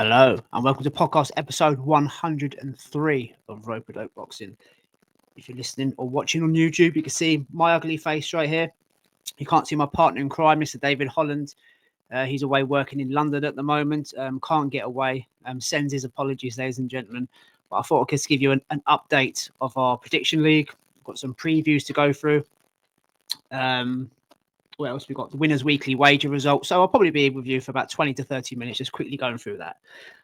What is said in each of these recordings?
Hello, and welcome to podcast episode 103 of Rope Boxing. If you're listening or watching on YouTube, you can see my ugly face right here. You can't see my partner in crime, Mr. David Holland. He's away working in London at the moment. Can't get away. Sends his apologies, ladies and gentlemen. But I thought I could give you an update of our prediction league. We've got some previews to go through. What else we've got? The winners' weekly wager results. So I'll probably be with you for about 20 to 30 minutes, just quickly going through that.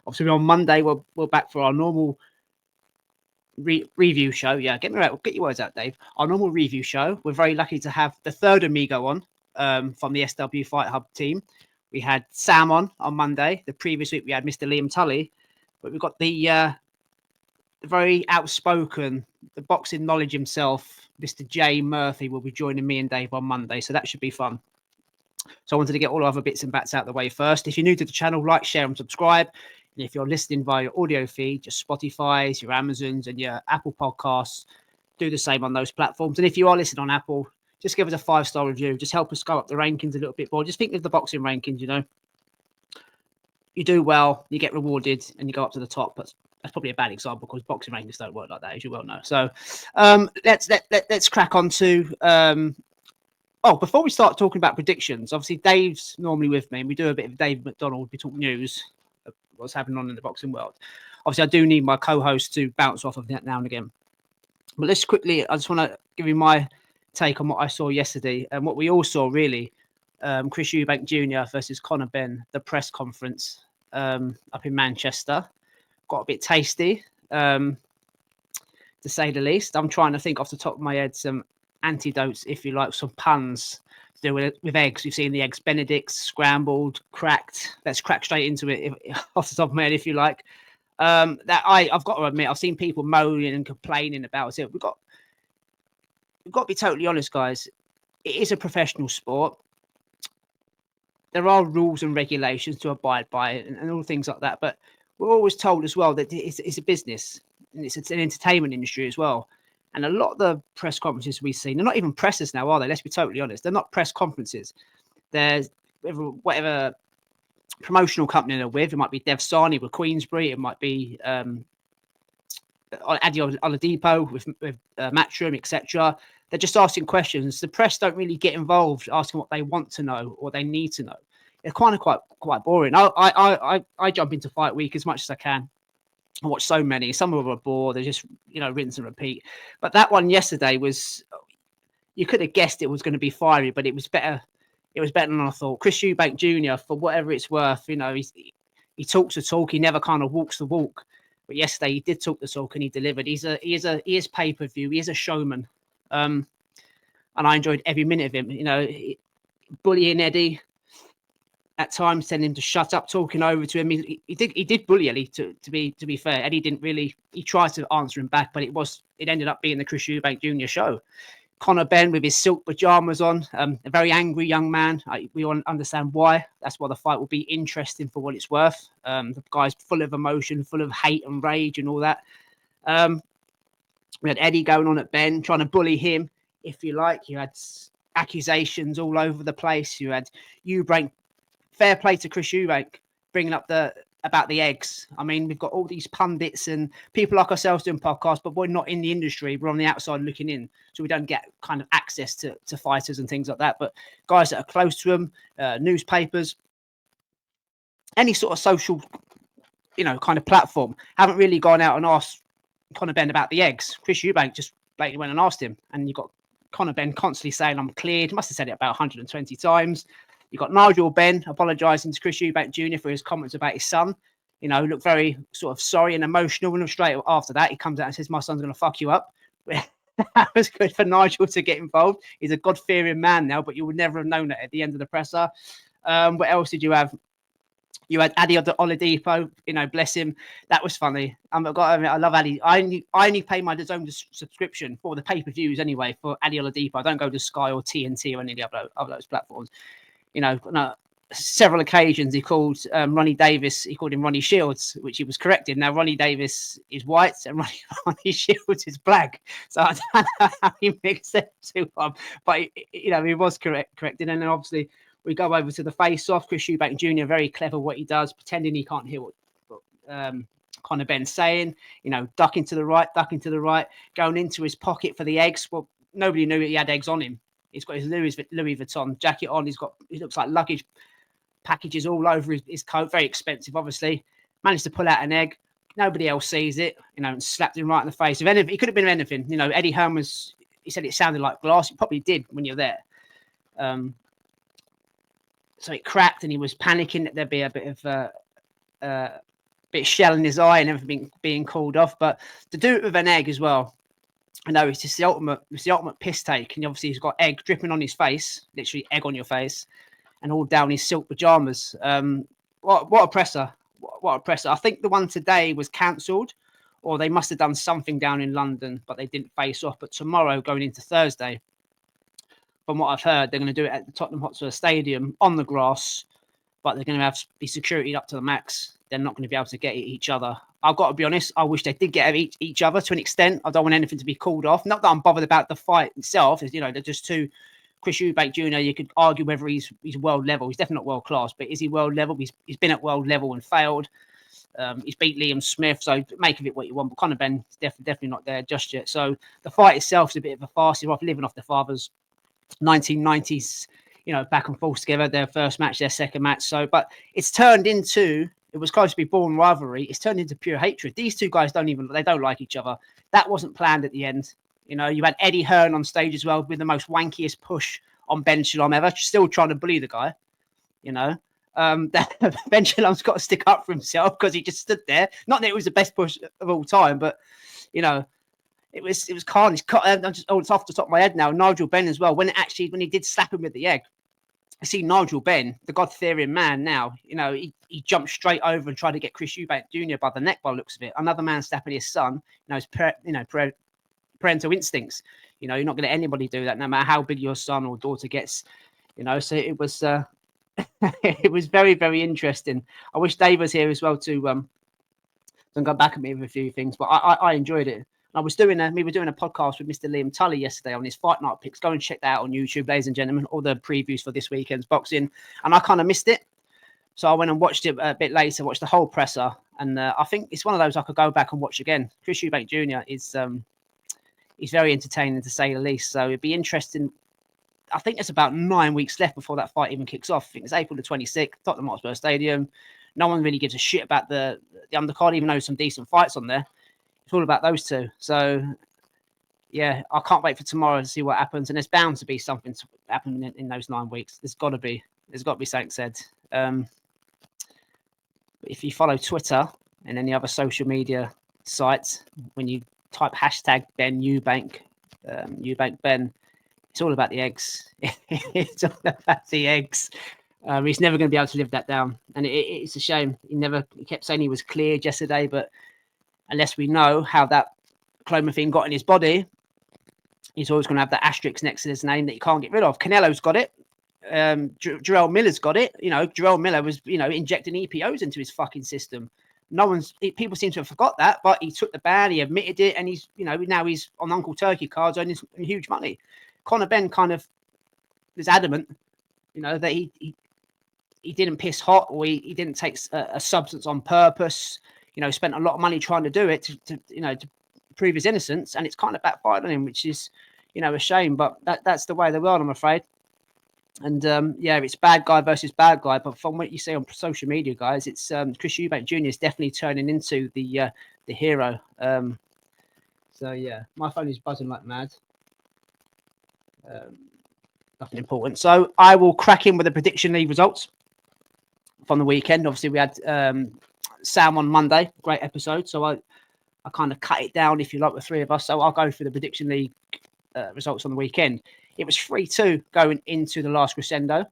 Obviously, on Monday, we're back for our normal review show. Yeah, get me right. Get your words out, Dave. Our normal review show. We're very lucky to have the third amigo on from the SW Fight Hub team. We had Sam on Monday. The previous week, we had Mr. Liam Tully. But we've got the very outspoken, the boxing knowledge himself, Mr. Jay Murphy, will be joining me and Dave on Monday, so that should be fun. So I wanted to get all other bits and bats out of the way first. If you're new to the channel, like, share, and subscribe. And if you're listening via your audio feed, your Spotify's, your Amazons, and your Apple Podcasts, do the same on those platforms. And if you are listening on Apple, just give us a 5-star review. Just help us go up the rankings a little bit more. Just think of the boxing rankings, you know. You do well, you get rewarded, and you go up to the top. But that's probably a bad example because boxing rankings don't work like that, as you well know. So let's crack on to. Before we start talking about predictions, obviously Dave's normally with me, and we do a bit of Dave McDonald. We talk news, what's happening on in the boxing world. Obviously, I do need my co-host to bounce off of that now and again. But let's quickly. I just want to give you my take on what I saw yesterday and what we all saw really. Chris Eubank Jr. versus Benn, the press conference up in Manchester. Got a bit tasty, to say the least. I'm trying to think off the top of my head some antidotes, if you like, some puns to do with eggs. We've seen the eggs Benedicts, scrambled, cracked. Let's crack straight into it off the top of my head, if you like. I've got to admit, I've seen people moaning and complaining about it. We've got to be totally honest, guys. It is a professional sport. There are rules and regulations to abide by and all things like that. But we're always told as well that it's a business and it's an entertainment industry as well. And a lot of the press conferences we've seen, they're not even presses now, are they? Let's be totally honest. They're not press conferences. There's whatever promotional company they're with. It might be Dev Sani with Queensbury. It might be Adi Oladipo with Matchroom, etc. They're just asking questions. The press don't really get involved asking what they want to know or they need to know. It's quite boring. I jump into Fight Week as much as I can. I watch so many. Some of them are bored. They're just, rinse and repeat. But that one yesterday was, you could have guessed it was going to be fiery, but it was better. It was better than I thought. Chris Eubank Jr., for whatever it's worth, he talks the talk. He never kind of walks the walk. But yesterday he did talk the talk and he delivered. He is pay-per-view. He is a showman. And I enjoyed every minute of him. Bullying Eddie. At times, telling him to shut up, talking over to him. He did bully Eddie. To be fair, Eddie didn't really. He tried to answer him back, but it ended up being the Chris Eubank Jr. show. Benn with his silk pajamas on, a very angry young man. We all understand why. That's why the fight will be interesting for what it's worth. The guy's full of emotion, full of hate and rage and all that. We had Eddie going on at Benn, trying to bully him, if you like. You had accusations all over the place. You had Eubank. Fair play to Chris Eubank bringing up about the eggs. I mean, we've got all these pundits and people like ourselves doing podcasts, but we're not in the industry. We're on the outside looking in, so we don't get kind of access to fighters and things like that. But guys that are close to them, newspapers, any sort of social, kind of platform, haven't really gone out and asked Benn about the eggs. Chris Eubank just blatantly went and asked him, and you've got Benn constantly saying, "I'm cleared." He must have said it about 120 times. You've got Nigel Benn apologising to Chris Eubank Jr. for his comments about his son. Looked very sort of sorry and emotional. And straight after that, he comes out and says, "My son's going to fuck you up." That was good for Nigel to get involved. He's a God-fearing man now, but you would never have known that at the end of the presser. What else did you have? You had Adi Oladipo, bless him. That was funny. I love Adi. I only pay my DAZN subscription for the pay-per-views anyway for Adi Oladipo. I don't go to Sky or TNT or any of the other those platforms. Several occasions he called Ronnie Davis, he called him Ronnie Shields, which he was corrected. Now Ronnie Davis is white and Ronnie Shields is black. So I don't know how he mixed them two up. But he was corrected. And then obviously we go over to the face-off. Chris Eubank Jr., very clever what he does, pretending he can't hear what Conor Benn saying, ducking to the right, going into his pocket for the eggs. Well, nobody knew he had eggs on him. He's got his Louis Vuitton jacket on. He looks like luggage packages all over his coat. Very expensive, obviously. Managed to pull out an egg. Nobody else sees it, and slapped him right in the face. If anything, it could have been anything. Eddie Hearn he said it sounded like glass. It probably did when you're there. So it cracked, and he was panicking that there'd be a bit of shell in his eye and everything being called off. But to do it with an egg as well, I know it's just the ultimate piss take. And obviously he's got egg dripping on his face, literally egg on your face, and all down his silk pajamas. What a presser! What a presser! I think the one today was cancelled, or they must have done something down in London, but they didn't face off. But tomorrow, going into Thursday, from what I've heard, they're going to do it at the Tottenham Hotspur Stadium on the grass, but they're going to be security up to the max. They're not going to be able to get at each other. I've got to be honest, I wish they did get at each other to an extent. I don't want anything to be called off. Not that I'm bothered about the fight itself. They're just two. Chris Eubank Jr., you could argue whether he's world level. He's definitely not world class, but is he world level? He's been at world level and failed. He's beat Liam Smith, so make of it what you want. But Conor Benn is definitely not there just yet. So the fight itself is a bit of a farce. He's living off the father's 1990s, back and forth together. Their first match, their second match. So, but it's turned into. It was supposed to be born rivalry. It's turned into pure hatred. These two guys don't like each other. That wasn't planned at the end. You had Eddie Hearn on stage as well with the most wankiest push on Ben Shalom ever, still trying to bully the guy. Ben Shalom's got to stick up for himself because he just stood there. Not that it was the best push of all time, but it was carnage. It's off the top of my head now. Nigel Benn as well. When he did slap him with the egg, I see Nigel Benn, the God-fearing man now, he jumped straight over and tried to get Chris Eubank Jr. by the neck by the looks of it. Another man slapping his son, his parental instincts. You're not going to let anybody do that, no matter how big your son or daughter gets. So it was it was very, very interesting. I wish Dave was here as well to go back at me with a few things, but I enjoyed it. We were doing a podcast with Mr. Liam Tully yesterday on his Fight Night picks. Go and check that out on YouTube, ladies and gentlemen, all the previews for this weekend's boxing. And I kind of missed it. So I went and watched it a bit later, watched the whole presser. And I think it's one of those I could go back and watch again. Chris Eubank Jr. He's very entertaining, to say the least. So it'd be interesting. I think there's about 9 weeks left before that fight even kicks off. I think it's April the 26th, Tottenham Hotspur Stadium. No one really gives a shit about the undercard, even though there's some decent fights on there. It's all about those two. So, yeah, I can't wait for tomorrow to see what happens. And there's bound to be something to happen in those 9 weeks. There's got to be something said. If you follow Twitter and any other social media sites, when you type hashtag Ben Eubank, Eubank Ben, it's all about the eggs. It's all about the eggs. He's never going to be able to live that down. And it's a shame. He kept saying he was cleared yesterday, but unless we know how that clomiphene got in his body, he's always going to have that asterisk next to his name that he can't get rid of. Canelo's got it. Jarrell Miller's got it. Jarrell Miller was, injecting EPOs into his fucking system. People seem to have forgot that, but he took the ban, he admitted it, and he's, now he's on Uncle Turkey cards earning huge money. Conor Benn kind of is adamant, that he didn't piss hot, or he didn't take a substance on purpose. Spent a lot of money trying to do it to prove his innocence, and it's kind of backfired on him, which is, a shame. But that's the way of the world, I'm afraid. And it's bad guy versus bad guy. But from what you see on social media, guys, it's Chris Eubank Jr. is definitely turning into the hero. So yeah, my phone is buzzing like mad. Nothing important. So I will crack in with the prediction league results from the weekend. Obviously, we had Sam on Monday, great episode. So I kind of cut it down, if you like, with three of us. So I'll go through the prediction league results on the weekend. It was 3-2 going into the last crescendo.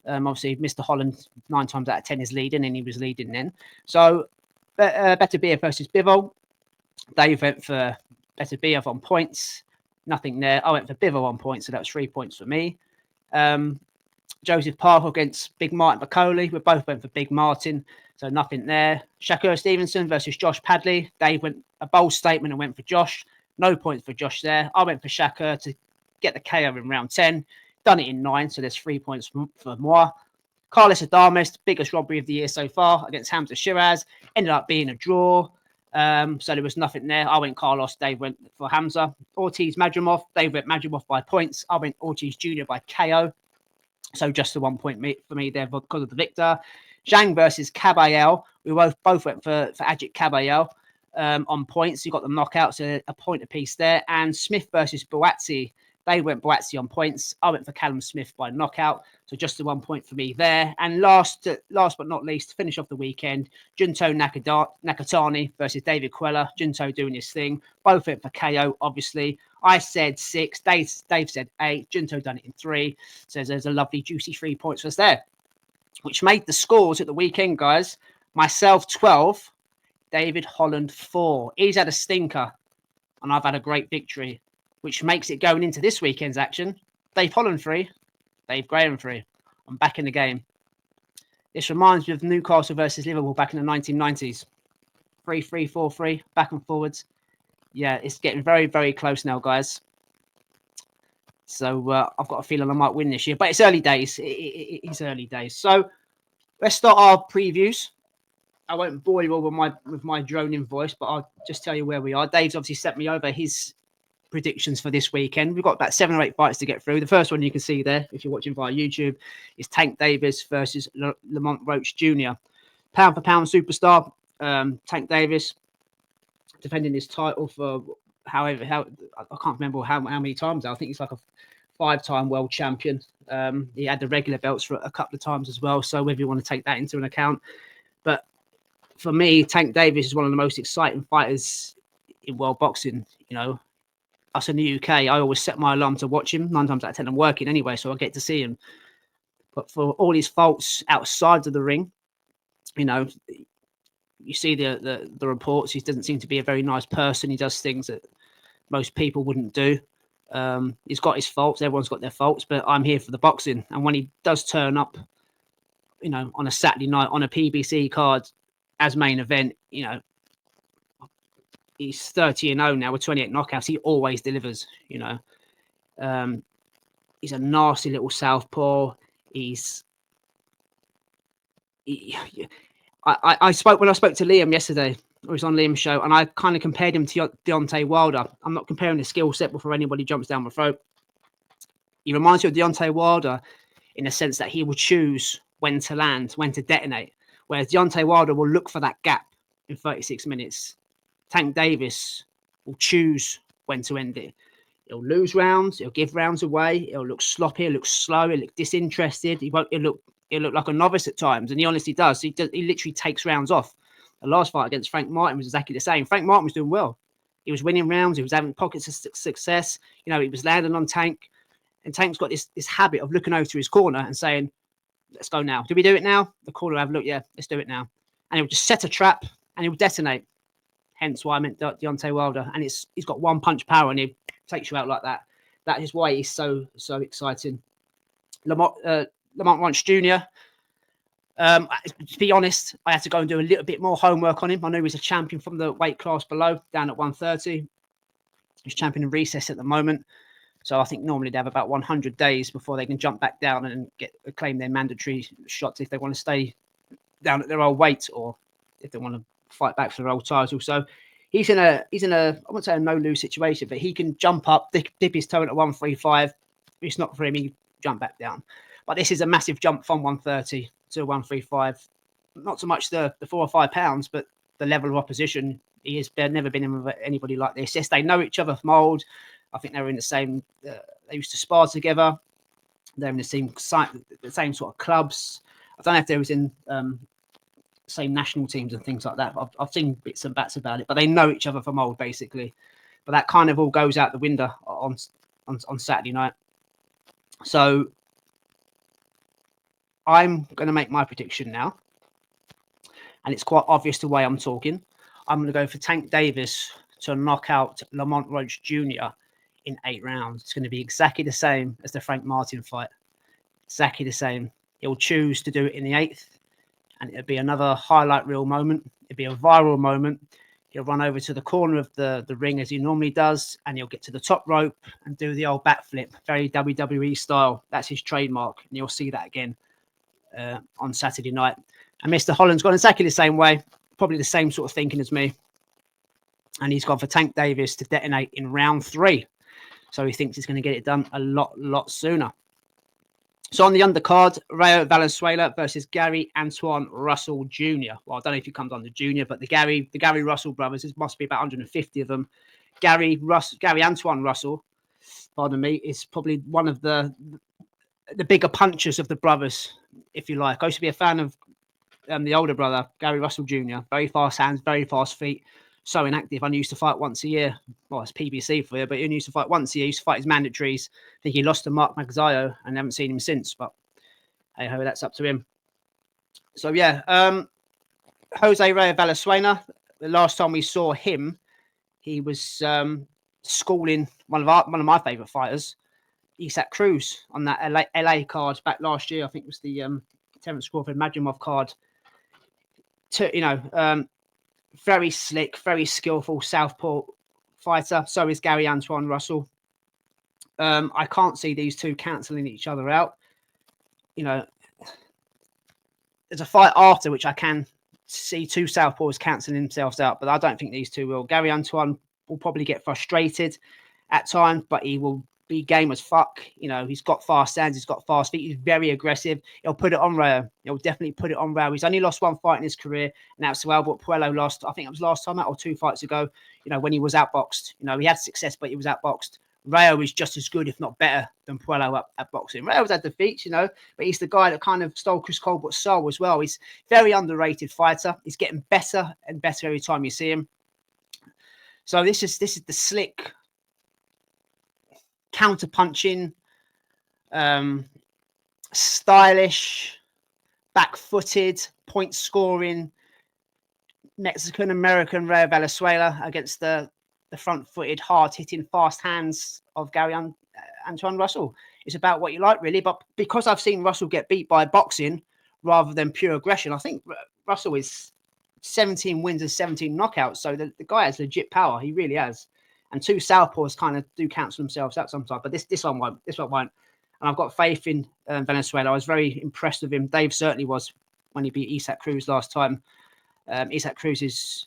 Obviously, Mr. Holland 9 times out of 10 is leading, and he was leading then. So Better Beer versus Bivol. Dave went for Better Beer on points. Nothing there. I went for Bivol on points, so that was 3 points for me. Joseph Parker against Big Martin Bacoli. We both went for Big Martin, so nothing there. Shakur Stevenson versus Josh Padley. Dave went a bold statement and went for Josh. No points for Josh there. I went for Shakur to get the KO in round 10. Done it in 9, so there's 3 points for moi. Carlos Adames, biggest robbery of the year so far against Hamza Shiraz, ended up being a draw. So there was nothing there. I went Carlos, Dave went for Hamza. Ortiz Madrimov, Dave went Madrimov by points. I went Ortiz Jr. by KO. So just the 1 point for me there because of the victor. Zhang versus Caballel. We both went for Ajit Caballel on points. You got the knockouts, a point apiece there. And Smith versus Boazzi. They went Boazzi on points. I went for Callum Smith by knockout. So just the 1 point for me there. And last but not least, to finish off the weekend, Junto Nakatani versus David Quella. Junto doing his thing. Both went for KO, obviously. I said 6. Dave said 8. Junto done it in 3. So there's a lovely, juicy 3 points for us there, which made the scores at the weekend, guys. Myself, 12. David Holland, 4. He's had a stinker, and I've had a great victory, which makes it going into this weekend's action. Dave Holland, 3. Dave Graham, 3. I'm back in the game. This reminds me of Newcastle versus Liverpool back in the 1990s. 3-3, 4-3, back and forwards. Yeah, it's getting very, very close now, guys. So I've got a feeling I might win this year, but it's early days. It's early days. So let's start our previews. I won't bore you all with my droning voice, but I'll just tell you where we are. Dave's obviously sent me over his predictions for this weekend. We've got about 7 or 8 fights to get through. The first one you can see there, if you're watching via YouTube, is Tank Davis versus Lamont Roach Jr. Pound for pound superstar. Tank Davis defending his title for I can't remember how many times now. I think he's like a 5-time world champion. He had the regular belts for a couple of times as well. So whether you want to take that into an account, but for me, Tank Davis is one of the most exciting fighters in world boxing. You know, us in the UK, I always set my alarm to watch him. 9 times out of 10, I'm working anyway, so I get to see him. But for all his faults outside of the ring, you know, you see the reports. He doesn't seem to be a very nice person. He does things that most people wouldn't do. He's got his faults. Everyone's got their faults, but I'm here for the boxing. And when he does turn up, you know, on a Saturday night on a PBC card as main event, you know, he's 30-0 now with 28 knockouts. He always delivers, you know. He's a nasty little southpaw. I spoke to Liam yesterday. It was on Liam's show, and I kind of compared him to Deontay Wilder. I'm not comparing the skill set before anybody jumps down my throat. He reminds me of Deontay Wilder in the sense that he will choose when to land, when to detonate, whereas Deontay Wilder will look for that gap in 36 minutes. Tank Davis will choose when to end it. He'll lose rounds. He'll give rounds away. He'll look sloppy. He'll look slow. He'll look disinterested. He'll look like a novice at times, and he honestly does. He literally takes rounds off. The last fight against Frank Martin was exactly the same. Frank Martin was doing well. He was winning rounds. He was having pockets of success. You know, he was landing on Tank, and Tank's got this habit of looking over to his corner and saying, "Let's go now. Do we do it now?" The corner will have a look. Yeah, let's do it now. And he'll just set a trap and he'll detonate. Hence why I meant Deontay Wilder. And he's got one punch power and he takes you out like that. That is why he's so exciting. Lamont Roach Jr. To be honest, I had to go and do a little bit more homework on him. I know he's a champion from the weight class below, down at 130. He's champion in recess at the moment. So I think normally they have about 100 days before they can jump back down and claim their mandatory shots if they want to stay down at their old weight or if they want to fight back for their old title. So he's in a I won't say a no-lose situation, but he can jump up, dip his toe into 135. It's not for him, he jump back down. But this is a massive jump from 130 to 135. Not so much the 4 or 5 pounds, but the level of opposition. He has never been in with anybody like this. Yes, they know each other from old. I think they were in the same. They used to spar together. They're in the same sort of clubs. I don't know if they was in same national teams and things like that. I've seen bits and bats about it, but they know each other from old, basically. But that kind of all goes out the window on Saturday night. So I'm going to make my prediction now, and it's quite obvious the way I'm talking. I'm going to go for Tank Davis to knock out Lamont Roach Jr. in 8 rounds. It's going to be exactly the same as the Frank Martin fight. Exactly the same. He'll choose to do it in the 8th, and it'll be another highlight reel moment. It'll be a viral moment. He'll run over to the corner of the ring as he normally does, and he'll get to the top rope and do the old backflip, very WWE style. That's his trademark, and you'll see that again. on Saturday night. And Mr. Holland's gone exactly the same way, probably the same sort of thinking as me. And he's gone for Tank Davis to detonate in round 3. So he thinks he's going to get it done a lot sooner. So on the undercard, Rayo Valenzuela versus Gary Antoine Russell Jr. Well, I don't know if he comes under Junior, but the Gary Russell brothers, there must be about 150 of them. Gary Antoine Russell, pardon me, is probably one of the bigger punchers of the brothers, if you like. I used to be a fan of the older brother, Gary Russell Jr. Very fast hands, very fast feet, so inactive. I used to fight once a year. Well, it's PBC for you, but he used to fight once a year. He used to fight his mandatories. I think he lost to Mark Magzayo and haven't seen him since, but hey ho, that's up to him. So yeah, Jose Rayo Valenzuela, the last time we saw him, he was schooling one of my favourite fighters, Isaac Cruz, on that LA card back last year. I think it was the Terence Crawford Madrimov card. Very slick, very skillful southpaw fighter. So is Gary Antoine Russell. I can't see these two cancelling each other out. There's a fight after which I can see two southpaws cancelling themselves out, but I don't think these two will. Gary Antoine will probably get frustrated at times, but he will be game as fuck. He's got fast hands, he's got fast feet, he's very aggressive. He'll put it on Rayo. He'll definitely put it on Rayo. He's only lost one fight in his career, and that's to Albert Puello lost. I think it was last time out or 2 fights ago, when he was outboxed. He had success, but he was outboxed. Rayo is just as good, if not better, than Puello at boxing. Rayo's had defeats, but he's the guy that kind of stole Chris Colbert's soul as well. He's a very underrated fighter. He's getting better and better every time you see him. So this is the slick, counter-punching, stylish, back-footed, point-scoring Mexican-American Rayo Valenzuela against the front-footed, hard-hitting, fast hands of Gary Antoine Russell. It's about what you like, really. But because I've seen Russell get beat by boxing rather than pure aggression, I think Russell is 17 wins and 17 knockouts. So the guy has legit power. He really has. And two southpaws kind of do cancel themselves out sometimes. But this one won't. This one won't. And I've got faith in Valenzuela. I was very impressed with him. Dave certainly was when he beat Isaac Cruz last time. Isaac Cruz is,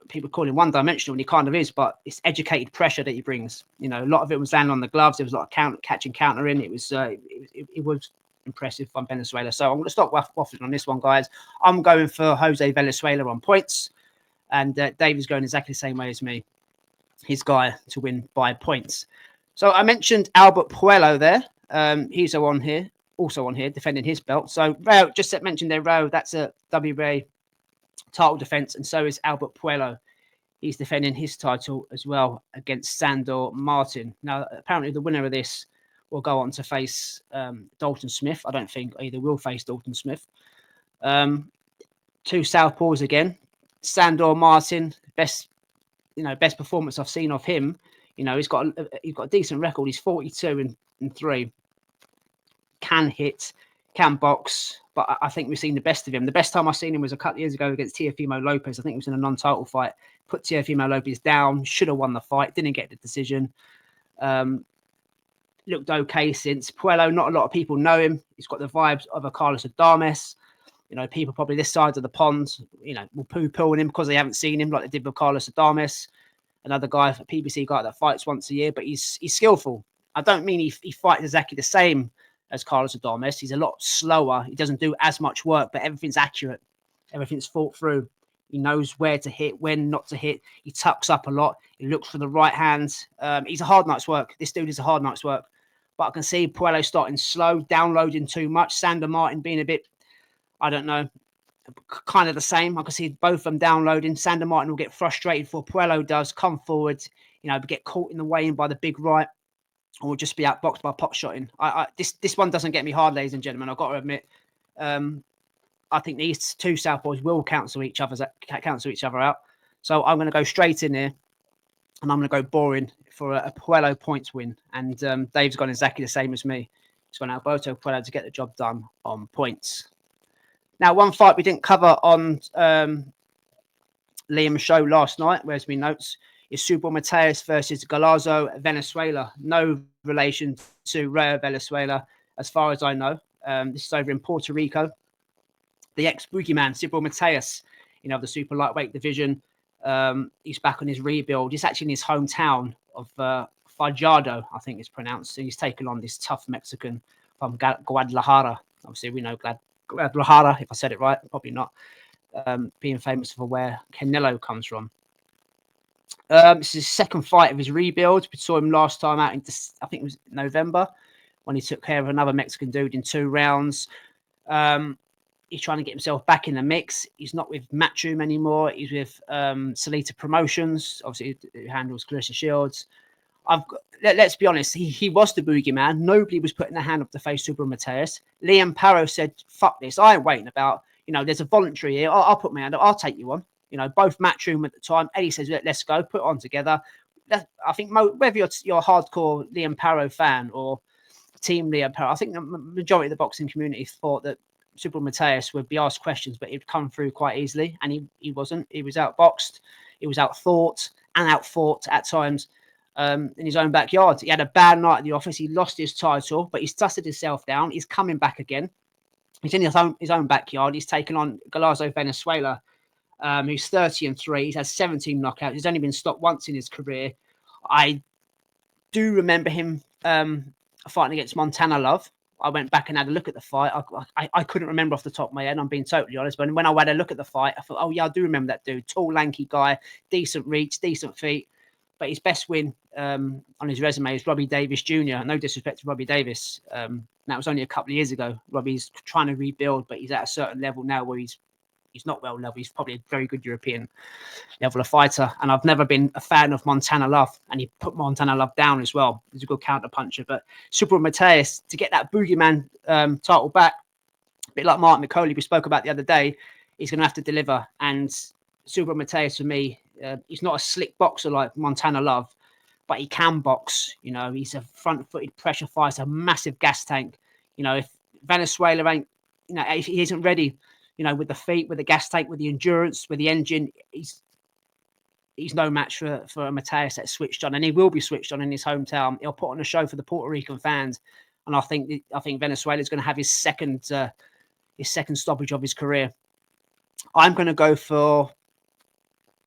people call him one-dimensional, and he kind of is, but it's educated pressure that he brings. A lot of it was landing on the gloves. There was a lot of catching, countering. It was impressive from Venezuela. So I'm going to stop waffling on this one, guys. I'm going for Jose Valenzuela on points, and Dave is going exactly the same way as me. His guy to win by points. So I mentioned Albert Puello there. He's also on here, defending his belt. So Rayo, just mentioned there, Rayo, that's a WBA title defense, and so is Albert Puello. He's defending his title as well against Sandor Martin. Now, apparently the winner of this will go on to face Dalton Smith. I don't think either will face Dalton Smith. Two southpaws again. Sandor Martin, best performance I've seen of him. He's got a decent record. He's 42-3. Can hit, can box, but I think we've seen the best of him. The best time I've seen him was a couple of years ago against Teofimo Lopez. I think it was in a non-title fight. Put Teofimo Lopez down, should have won the fight, didn't get the decision. Looked okay since. Puello, not a lot of people know him. He's got the vibes of a Carlos Adames. People probably this side of the pond, will poo-poo on him because they haven't seen him like they did with Carlos Adames. Another guy, a PBC guy that fights once a year, but he's skillful. I don't mean he fights exactly the same as Carlos Adames. He's a lot slower. He doesn't do as much work, but everything's accurate. Everything's thought through. He knows where to hit, when not to hit. He tucks up a lot. He looks for the right hands. He's a hard night's work. This dude is a hard night's work. But I can see Puello starting slow, downloading too much. Sandor Martin being a bit, I don't know, kind of the same. I can see both of them downloading. Sandor Martin will get frustrated before Puello does, come forward, get caught in the weigh-in by the big right, or just be outboxed by pot shotting. This one doesn't get me hard, ladies and gentlemen. I've got to admit. I think these two southpaws will cancel each other out. So I'm going to go straight in here, and I'm going to go boring for a Puello points win. And Dave's gone exactly the same as me. He's gone Alberto Puello to get the job done on points. Now, one fight we didn't cover on Liam's show last night, where's my notes, is Subor Mateus versus Gallardo Venezuela. No relation to Rayo Venezuela, as far as I know. This is over in Puerto Rico. the ex-boogeyman, Cyril Mateus, the super lightweight division. He's back on his rebuild. He's actually in his hometown of Fajardo, I think it's pronounced. And he's taken on this tough Mexican from Guadalajara. Obviously, we know Guadalajara, if I said it right, probably not. Being famous for where Canelo comes from. This is his second fight of his rebuild. We saw him last time out in, I think it was November, when he took care of another Mexican dude in 2 rounds. He's trying to get himself back in the mix. He's not with Matchroom anymore. He's with Salita Promotions, obviously, who handles Clarissa Shields. Let's be honest, he was the boogeyman. Nobody was putting their hand up to face Cyril Mateus. Liam Parrow said, fuck this, I ain't waiting about. There's a voluntary here. I'll put my hand up. I'll take you on. Both Matchroom at the time. Eddie says, let's go, put it on together. I think whether you're a hardcore Liam Parrow fan or Team Liam Parrow, I think the majority of the boxing community thought that Cyril Mateus would be asked questions, but he'd come through quite easily, and he wasn't. He was outboxed, he was outthought and outfought at times in his own backyard. He had a bad night at the office. He lost his title, but he's dusted himself down. He's coming back again. He's in his own backyard. He's taken on Galazzo Venezuela, who's 30-3. He's had 17 knockouts. He's only been stopped once in his career. I do remember him fighting against Montana Love. I went back and had a look at the fight. I couldn't remember off the top of my head, I'm being totally honest. But when I had a look at the fight, I thought, oh, yeah, I do remember that dude. Tall, lanky guy, decent reach, decent feet. But his best win on his resume is Robbie Davis Jr. No disrespect to Robbie Davis. That was only a couple of years ago. Robbie's trying to rebuild, but he's at a certain level now where he's not well level. He's probably a very good European level of fighter. And I've never been a fan of Montana Love. And he put Montana Love down as well. He's a good counter puncher. But Cyril Mateus, to get that boogeyman title back, a bit like Martin McCauley we spoke about the other day, he's going to have to deliver. And Cyril Mateus, for me, he's not a slick boxer like Montana Love, but he can box. He's a front-footed pressure fighter, a massive gas tank. If Venezuela ain't, if he isn't ready, with the feet, with the gas tank, with the endurance, with the engine, he's no match for a Mateus that's switched on, and he will be switched on in his hometown. He'll put on a show for the Puerto Rican fans, and I think Venezuela is going to have his second stoppage of his career. I'm going to go for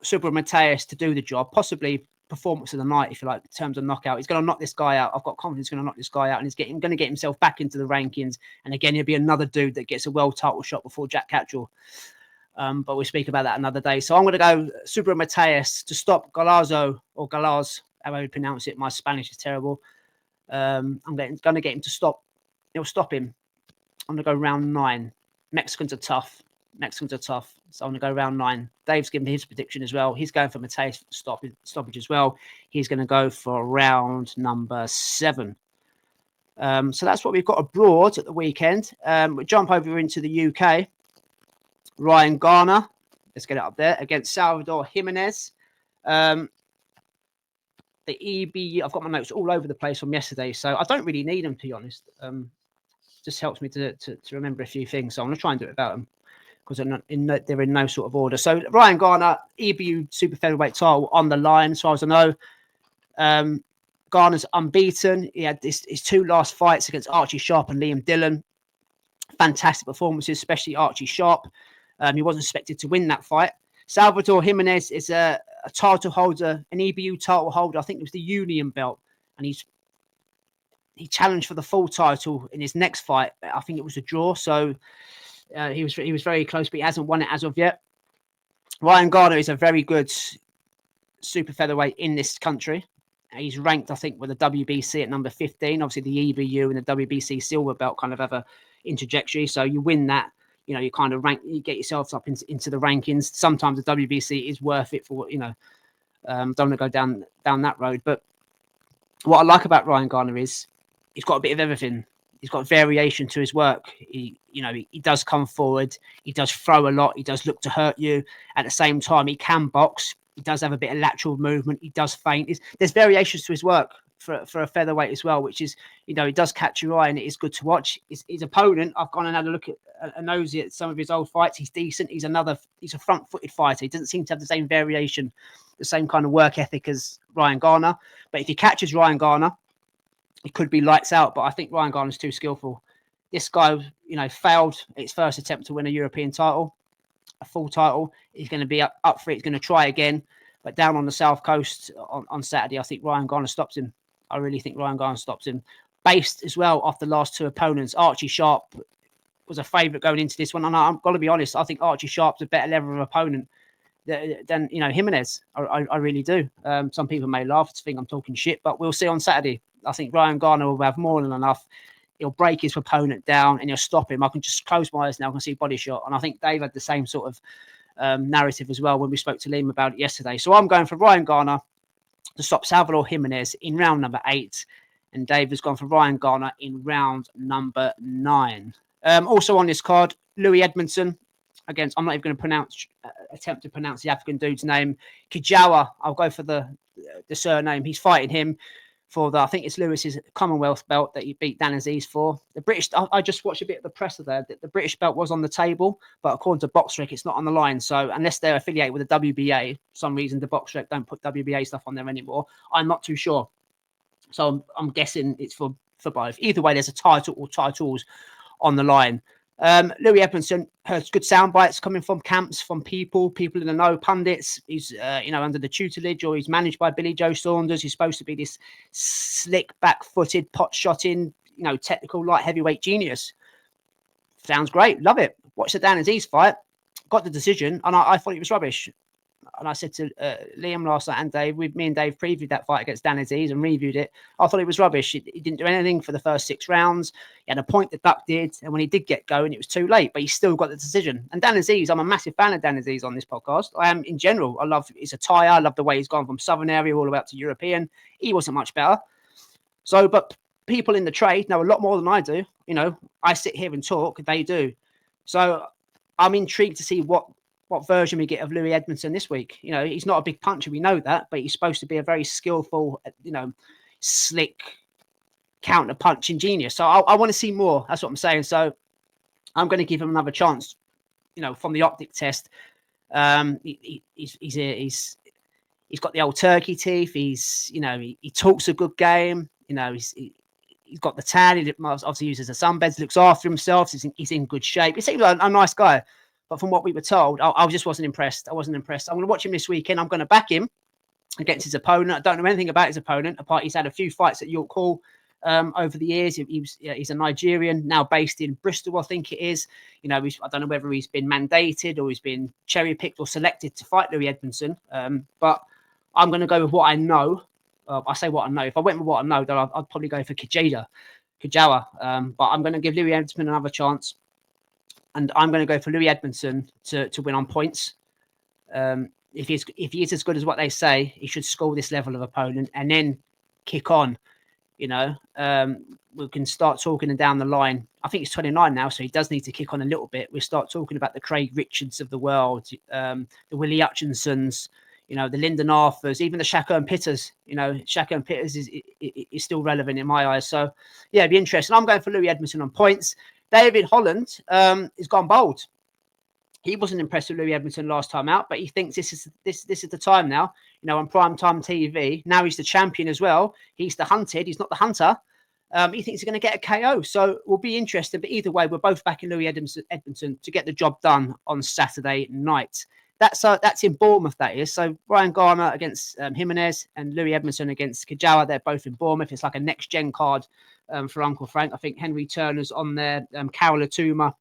Cyril Mateus to do the job, possibly performance of the night, if you like, in terms of knockout. He's going to knock this guy out. I've got confidence he's going to knock this guy out, and he's going to get himself back into the rankings. And again, he'll be another dude that gets a world title shot before Jack Catchell. But we'll speak about that another day. So I'm going to go Cyril Mateus to stop Galazzo, or Galaz, however you pronounce it. My Spanish is terrible. I'm going to get him to stop. He'll stop him. I'm going to go round 9. Mexicans are tough. So I'm going to go round 9. Dave's given his prediction as well. He's going for Mateus stoppage as well. He's going to go for round number 7. So that's what we've got abroad at the weekend. We'll jump over into the UK. Ryan Garner, let's get it up there, against Salvador Jimenez. The EB, I've got my notes all over the place from yesterday, so I don't really need them, to be honest. Just helps me to remember a few things. So I'm going to try and do it without them, because they're in no sort of order. So Ryan Garner, EBU super featherweight title on the line, as far as I know. Garner's unbeaten. He had his 2 last fights against Archie Sharp and Liam Dillon. Fantastic performances, especially Archie Sharp. He wasn't expected to win that fight. Salvador Jimenez is a title holder, an EBU title holder. I think it was the Union belt, and he challenged for the full title in his next fight. I think it was a draw. So he was very close, but he hasn't won it as of yet. Ryan Garner is a very good super featherweight in this country. He's ranked, I think, with the WBC at number 15. Obviously, the EBU and the WBC silver belt kind of have a interjectory. So you win that, you kind of rank, you get yourself up into the rankings. Sometimes the WBC is worth it for, don't want to go down that road. But what I like about Ryan Garner is he's got a bit of everything. He's got variation to his work. He does come forward. He does throw a lot. He does look to hurt you. At the same time, he can box. He does have a bit of lateral movement. He does feint. There's variations to his work for a featherweight as well, which is, he does catch your eye, and it is good to watch. His opponent, I've gone and had a look at a nosy at some of his old fights. He's decent. He's a front-footed fighter. He doesn't seem to have the same variation, the same kind of work ethic as Ryan Garner. But if he catches Ryan Garner, it could be lights out. But I think Ryan Garner's too skillful. This guy, you know, failed its first attempt to win a European title, a full title. He's going to be up for it. He's going to try again. But down on the South Coast on Saturday, I think Ryan Garner stops him. I really think Ryan Garner stops him. Based as well off the last two opponents, Archie Sharp was a favourite going into this one. And I'm going to be honest, I think Archie Sharp's a better level of opponent than you know, Jimenez. I really do. Some people may laugh to think I'm talking shit, but we'll see on Saturday. I think Ryan Garner will have more than enough. He'll break his opponent down and he'll stop him. I can just close my eyes now. I can see body shot. And I think Dave had the same sort of narrative as well when we spoke to Liam about it yesterday. So I'm going for Ryan Garner to stop Salvador Jimenez in round number 8. And Dave has gone for Ryan Garner in round number 9. Also on this card, Louis Edmondson against, I'm not even going to attempt to pronounce the African dude's name, Kijawa. I'll go for the surname. He's fighting him for I think it's Lewis's Commonwealth belt that he beat Dan Aziz for. The British, I just watched a bit of the press of that. The British belt was on the table, but according to BoxRec, it's not on the line. So unless they're affiliated with the WBA, for some reason the BoxRec don't put WBA stuff on there anymore. I'm not too sure. So I'm guessing it's for both. Either way, there's a title or titles on the line. Louis Edmondson has good sound bites coming from camps, from people in the know, pundits. He's under the tutelage, or he's managed by Billy Joe Saunders. He's supposed to be this slick, back-footed, pot-shotting, technical light heavyweight genius. Sounds great, love it. Watched the Dan Aziz fight, got the decision, and I thought it was rubbish. And I said to Liam last night and Dave, me and Dave previewed that fight against Dan Aziz and reviewed it. I thought it was rubbish. He didn't do anything for the first 6 rounds. He had a point deducted, and when he did get going, it was too late, but he still got the decision. And Dan Aziz, I'm a massive fan of Dan Aziz on this podcast. I am in general. I love his attire. I love the way he's gone from Southern area all the way up to European. He wasn't much better. So, but people in the trade know a lot more than I do. I sit here and talk. They do. So I'm intrigued to see what version we get of Louis Edmondson this week. He's not a big puncher, we know that, but he's supposed to be a very skillful, slick counter-punching genius. So I want to see more. That's what I'm saying. So I'm going to give him another chance, from the optic test. He's got the old turkey teeth. He talks a good game. He's got the tan. He obviously uses the sunbeds, looks after himself. He's in good shape. He seems like a nice guy. But from what we were told, I just wasn't impressed. I'm going to watch him this weekend. I'm going to back him against his opponent. I don't know anything about his opponent, apart he's had a few fights at York Hall over the years. He's a Nigerian, now based in Bristol, I think it is. I don't know whether he's been mandated or he's been cherry-picked or selected to fight Louis Edmondson. But I'm going to go with what I know. I say what I know. If I went with what I know, then I'd probably go for Kijawa. But I'm going to give Louis Edmondson another chance. And I'm going to go for Louis Edmondson to win on points. If he is as good as what they say, he should score this level of opponent and then kick on. We can start talking down the line. I think he's 29 now, so he does need to kick on a little bit. We start talking about the Craig Richards of the world, the Willie Hutchinsons, the Lyndon Arthurs, even the Shaka and Pitters. Shaka and Pitters is still relevant in my eyes. So, yeah, it'd be interesting. I'm going for Louis Edmondson on points. David Holland has gone bold. He wasn't impressed with Louis Edmondson last time out, but he thinks this is the time now. On primetime TV. Now he's the champion as well. He's the hunted. He's not the hunter. He thinks he's going to get a KO. So we'll be interested. But either way, we're both backing Louis Edmondson to get the job done on Saturday night. That's in Bournemouth, that is. So Ryan Garner against Jimenez and Louis Edmondson against Kijawa. They're both in Bournemouth. It's like a next-gen card for Uncle Frank. I think Henry Turner's on there, Carol Atuma,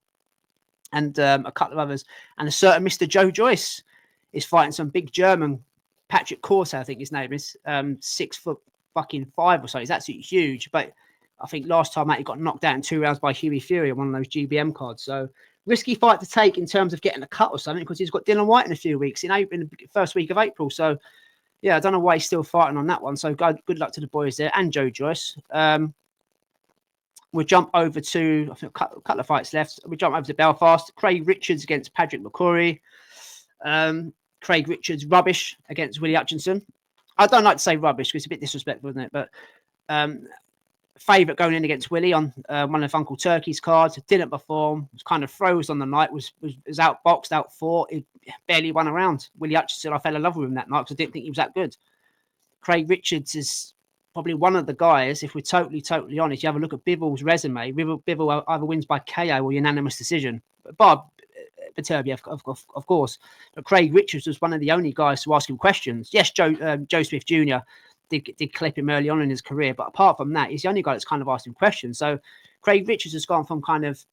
and a couple of others. And a certain Mr. Joe Joyce is fighting some big German, Patrick Corse, I think his name is, 6'5" or so. He's absolutely huge. But I think last time out he got knocked out in 2 rounds by Hughie Fury on one of those GBM cards. So risky fight to take in terms of getting a cut or something, because he's got Dylan White in a few weeks, in the first week of April. So, yeah, I don't know why he's still fighting on that one. So good luck to the boys there and Joe Joyce. We'll jump over to, I think, a couple of fights left. We'll jump over to Belfast. Craig Richards against Patrick McCrory. Craig Richards, rubbish against Willie Hutchinson. I don't like to say rubbish because it's a bit disrespectful, isn't it? But favourite going in against Willie on one of Uncle Turkey's cards. Didn't perform. Was kind of froze on the night. Was outboxed, outfought. He barely won a round. Willie Hutchinson, I fell in love with him that night because I didn't think he was that good. Craig Richards is probably one of the guys, if we're totally honest, you have a look at Bivell's resume. Bivell either wins by KO or unanimous decision. Bob Viterbi, of course. But Craig Richards was one of the only guys to ask him questions. Yes, Joe Smith Jr. did clip him early on in his career, but apart from that, he's the only guy that's kind of asked him questions. So Craig Richards has gone from kind of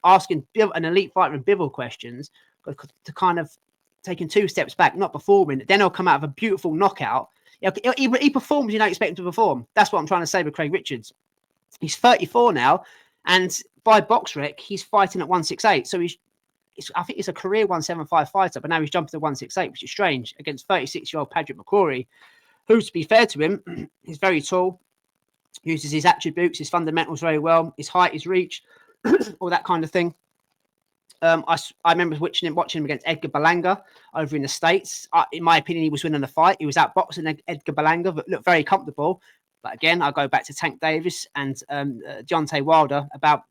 asking an elite fighter and Bivell questions to kind of taking 2 steps back, not performing. Then he'll come out of a beautiful knockout. He performs, you don't expect him to perform. That's what I'm trying to say with Craig Richards. He's 34 now, and by BoxRec, he's fighting at 168. So I think he's a career 175 fighter, but now he's jumping to 168, which is strange, against 36-year-old Patrick McCrory, who, to be fair to him, is very tall, uses his attributes, his fundamentals very well, his height, his reach, all that kind of thing. I remember watching him against Edgar Berlanga over in the States. In my opinion, he was winning the fight. He was outboxing Edgar Berlanga, but looked very comfortable. But again, I go back to Tank Davis and Deontay Wilder about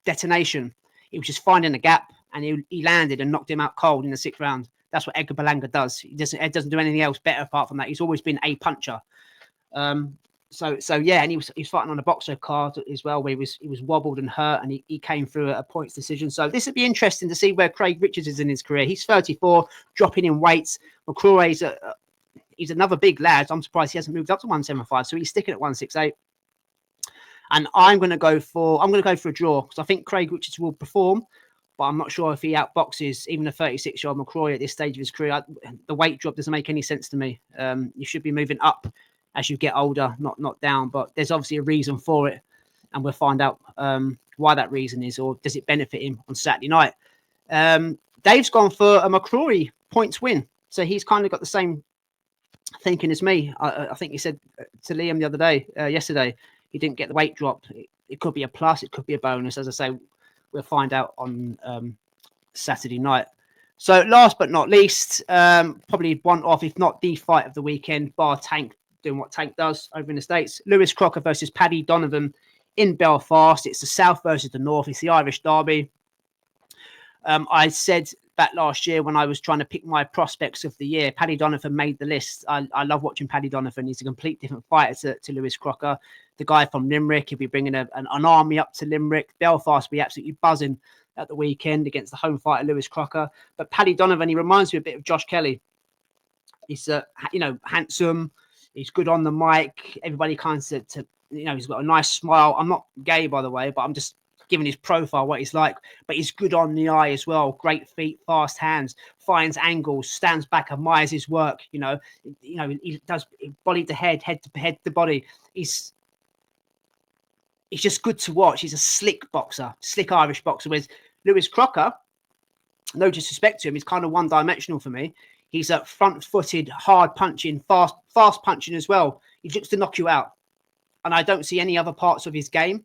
detonation. He was just finding a gap, and he landed and knocked him out cold in the 6th round. That's what Edgar Berlanga does. Ed doesn't do anything else better apart from that. He's always been a puncher. So yeah, and he was fighting on a boxer card as well, where he was wobbled and hurt, and he came through a points decision. So this would be interesting to see where Craig Richards is in his career. He's 34, dropping in weights. McCrory's he's another big lad. I'm surprised he hasn't moved up to 175, so he's sticking at 168. And I'm going to go for a draw, because I think Craig Richards will perform, but I'm not sure if he outboxes even a 36-year-old McCrory at this stage of his career. The weight drop doesn't make any sense to me. You should be moving up as you get older, not down. But there's obviously a reason for it, and we'll find out why that reason is, or does it benefit him on Saturday night. Dave's gone for a McCrory points win, so he's kind of got the same thinking as me. I think he said to Liam the other day, yesterday, he didn't get the weight drop. It could be a plus, it could be a bonus. As I say, we'll find out on Saturday night. So last but not least, probably one off, if not the fight of the weekend, bar Tank doing what Tank does over in the States. Lewis Crocker versus Paddy Donovan in Belfast. It's the South versus the North. It's the Irish Derby. I said that last year when I was trying to pick my prospects of the year, Paddy Donovan made the list. I love watching Paddy Donovan. He's a complete different fighter to Lewis Crocker. The guy from Limerick, he'll be bringing an army up to Limerick. Belfast will be absolutely buzzing at the weekend against the home fighter Lewis Crocker. But Paddy Donovan, he reminds me a bit of Josh Kelly. He's handsome. He's good on the mic. Everybody kind of said he's got a nice smile. I'm not gay, by the way, but I'm just giving his profile what he's like. But he's good on the eye as well. Great feet, fast hands, finds angles, stands back, admires his work. He does body to head to body. He's just good to watch. He's a slick boxer, slick Irish boxer. Whereas Lewis Crocker, no disrespect to him, he's kind of one-dimensional for me. He's a front-footed, hard punching, fast punching as well. He looks to knock you out. And I don't see any other parts of his game.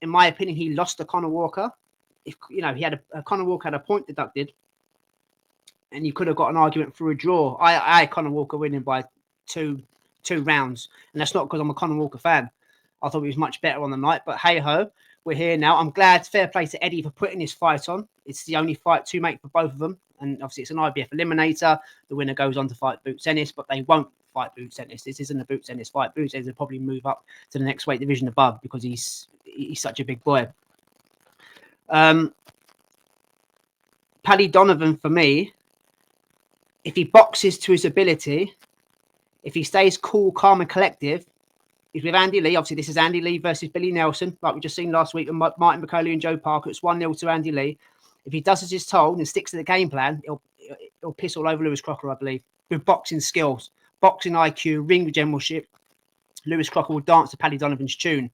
In my opinion, he lost to Conor Walker. If he had Conor Walker had a point deducted, and you could have got an argument for a draw. I had Conor Walker winning by two rounds, and that's not because I'm a Conor Walker fan. I thought he was much better on the night, but hey ho, we're here now. I'm glad. Fair play to Eddie for putting this fight on. It's the only fight to make for both of them. And obviously, it's an IBF eliminator. The winner goes on to fight Boots Ennis, but they won't fight Boots Ennis. This isn't a Boots Ennis fight. Boots Ennis will probably move up to the next weight division above because he's such a big boy. Paddy Donovan, for me, if he boxes to his ability, if he stays cool, calm, and collective, he's with Andy Lee. Obviously, this is Andy Lee versus Billy Nelson, like we just seen last week with Martin McCauley and Joe Parker. It's 1-0 to Andy Lee. If he does as he's told and sticks to the game plan, he'll piss all over Lewis Crocker, I believe. With boxing skills, boxing IQ, ring generalship, Lewis Crocker will dance to Paddy Donovan's tune.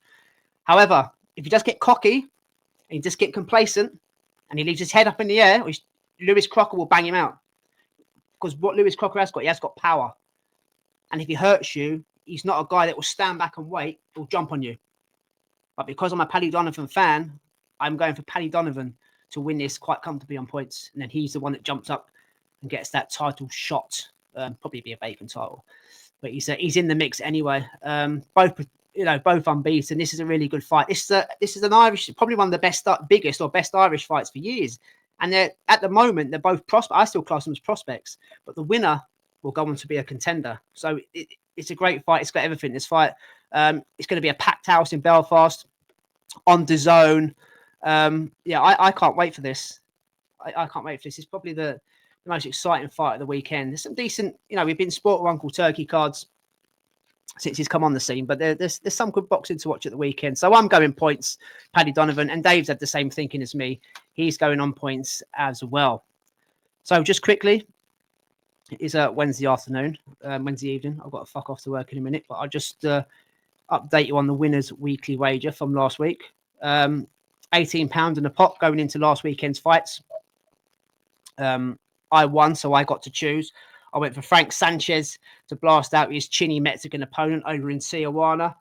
However, if you just get cocky and you just get complacent and he leaves his head up in the air, Lewis Crocker will bang him out. Because what Lewis Crocker has got, he has got power. And if he hurts you, he's not a guy that will stand back and wait. He'll jump on you. But because I'm a Paddy Donovan fan, I'm going for Paddy Donovan to win this quite comfortably on points. And then he's the one that jumps up and gets that title shot. Probably be a vacant title. But he's in the mix anyway. Both unbeaten. This is a really good fight. This is an Irish, probably one of the biggest Irish fights for years. And at the moment, they're both prospects. I still class them as prospects. But the winner will go on to be a contender. So It's a great fight. It's got everything. This fight. It's going to be a packed house in Belfast on DAZN. I can't wait for this. I can't wait for this. It's probably the most exciting fight of the weekend. There's some decent, we've been sport with Uncle Turkey cards since he's come on the scene, but there's some good boxing to watch at the weekend. So I'm going points, Paddy Donovan, and Dave's had the same thinking as me. He's going on points as well. So just quickly, it is a Wednesday afternoon, Wednesday evening. I've got to fuck off to work in a minute, but I'll just update you on the winners' weekly wager from last week. £18 in a pot going into last weekend's fights. I won, so I got to choose. I went for Frank Sanchez to blast out his chinny Mexican opponent over in Tijuana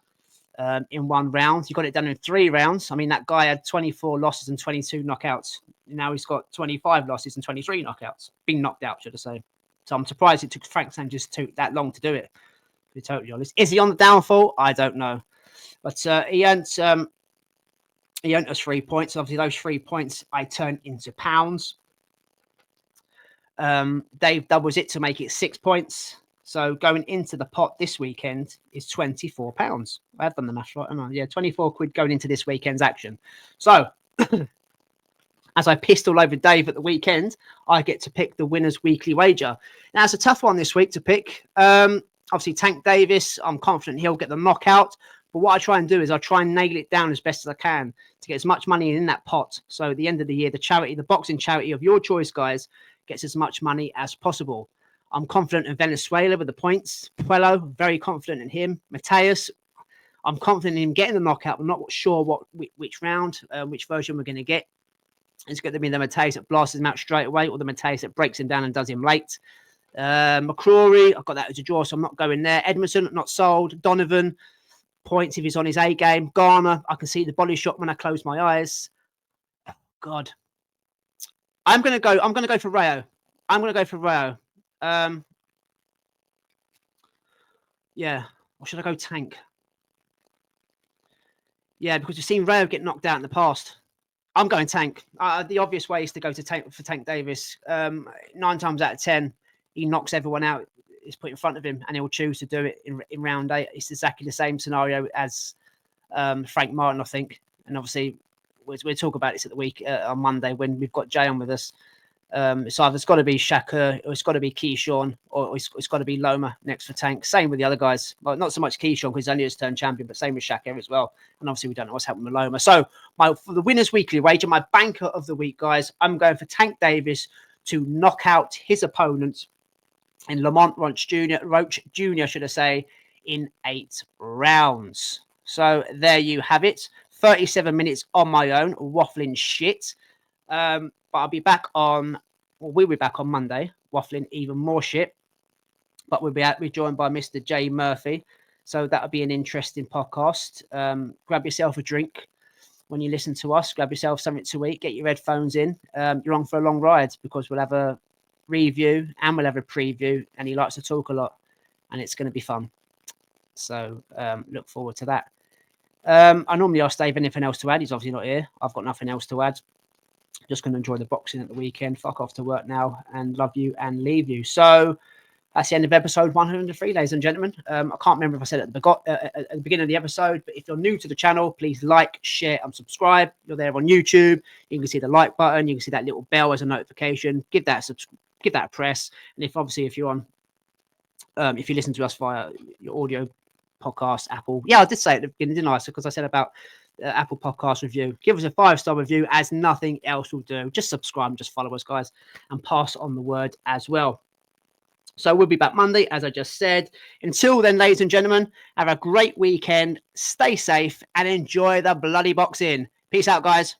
in 1 round. He got it done in 3 rounds. I mean, that guy had 24 losses and 22 knockouts. Now he's got 25 losses and 23 knockouts. Being knocked out, should I say. So I'm surprised it took Frank Sanchez that long to do it, to be totally honest. Is he on the downfall? I don't know. But he earned us 3 points. Obviously, those 3 points I turned into pounds. Dave doubles it to make it 6 points. So going into the pot this weekend is £24. I've done the math right, haven't I? Yeah, 24 quid going into this weekend's action. So as I pissed all over Dave at the weekend, I get to pick the winner's weekly wager. Now it's a tough one this week to pick. Obviously Tank Davis, I'm confident he'll get the knockout. But what I try and do is I try and nail it down as best as I can to get as much money in that pot. So at the end of the year, the boxing charity of your choice, guys, gets as much money as possible. I'm confident in Venezuela with the points. Puello, very confident in him. Mateus, I'm confident in him getting the knockout. I'm not sure which round, which version we're going to get. It's going to be the Mateus that blasts him out straight away, or the Mateus that breaks him down and does him late. McCrory, I've got that as a draw, so I'm not going there. Edmondson, not sold. Donovan, points if he's on his A game. Garner, I can see the body shot when I close my eyes. Oh, God. I'm going to go for Rayo. Yeah. Or should I go Tank? Yeah, because we've seen Rayo get knocked out in the past. I'm going Tank. The obvious way is to go to Tank Davis. 9 times out of 10, he knocks everyone out. He's put in front of him, and he'll choose to do it in round 8. It's exactly the same scenario as Frank Martin, I think. And obviously, we'll talk about this at the week on Monday when we've got Jay on with us. So either it's got to be Shaka, or it's got to be Keyshawn, or it's got to be Loma next for Tank. Same with the other guys. Well, not so much Keyshawn because he's only just turned champion, but same with Shaka as well. And obviously, we don't know what's happening with Loma. So for the winner's weekly wager, my banker of the week, guys, I'm going for Tank Davis to knock out his opponent in Lamont Roach Jr, should I say, in 8 rounds. So there you have it. 37 minutes on my own, waffling shit. But we'll be back on Monday, waffling even more shit. But we'll be joined by Mr. Jay Murphy. So that'll be an interesting podcast. Grab yourself a drink when you listen to us. Grab yourself something to eat. Get your headphones in. You're on for a long ride because we'll have a review and we'll have a preview. And he likes to talk a lot. And it's going to be fun. So look forward to that. I normally ask Dave anything else to add. He's obviously not here. I've got nothing else to add. Just going to enjoy the boxing at the weekend. Fuck off to work now and love you and leave you. So that's the end of episode 103, ladies and gentlemen. I can't remember if I said it at the beginning of the episode, but if you're new to the channel, please like, share, and subscribe. You're there on YouTube. You can see the like button. You can see that little bell as a notification. Give that a press. And if you're on, if you listen to us via your audio podcast, Apple. Yeah, I did say it at the beginning, didn't I? Because I said about Apple Podcast review. Give us a 5-star review, as nothing else will do. Just subscribe and just follow us, guys, and pass on the word as well. So we'll be back Monday, as I just said. Until then, ladies and gentlemen, have a great weekend. Stay safe and enjoy the bloody boxing. Peace out, guys.